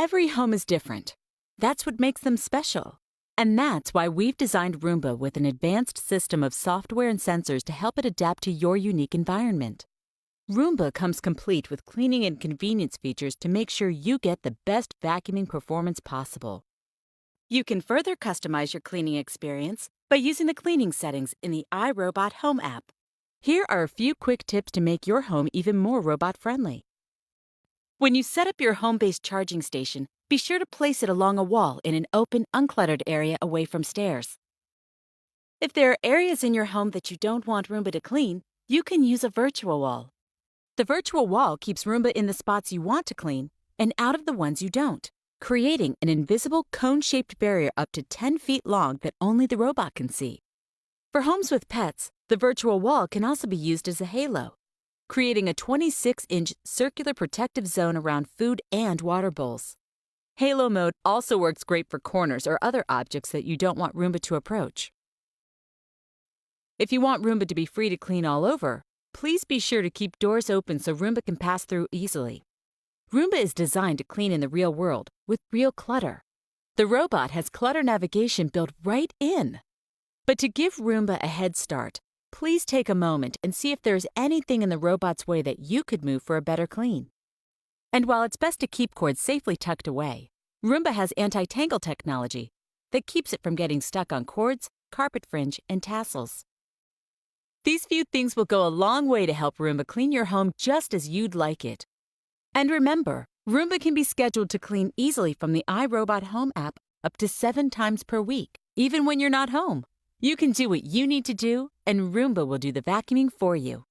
Every home is different. That's what makes them special. And that's why we've designed Roomba with an advanced system of software and sensors to help it adapt to your unique environment. Roomba comes complete with cleaning and convenience features to make sure you get the best vacuuming performance possible. You can further customize your cleaning experience by using the cleaning settings in the iRobot Home app. Here are a few quick tips to make your home even more robot-friendly. When you set up your home-based charging station, be sure to place it along a wall in an open, uncluttered area away from stairs. If there are areas in your home that you don't want Roomba to clean, you can use a virtual wall. The virtual wall keeps Roomba in the spots you want to clean and out of the ones you don't, creating an invisible cone-shaped barrier up to 10 feet long that only the robot can see. For homes with pets, the virtual wall can also be used as a halo, creating a 26-inch circular protective zone around food and water bowls. Halo mode also works great for corners or other objects that you don't want Roomba to approach. If you want Roomba to be free to clean all over, please be sure to keep doors open so Roomba can pass through easily. Roomba is designed to clean in the real world with real clutter. The robot has clutter navigation built right in. But to give Roomba a head start, please take a moment and see if there's anything in the robot's way that you could move for a better clean. And while it's best to keep cords safely tucked away, Roomba has anti-tangle technology that keeps it from getting stuck on cords, carpet fringe, and tassels. These few things will go a long way to help Roomba clean your home just as you'd like it. And remember, Roomba can be scheduled to clean easily from the iRobot Home app up to 7 times per week, even when you're not home. You can do what you need to do, and Roomba will do the vacuuming for you.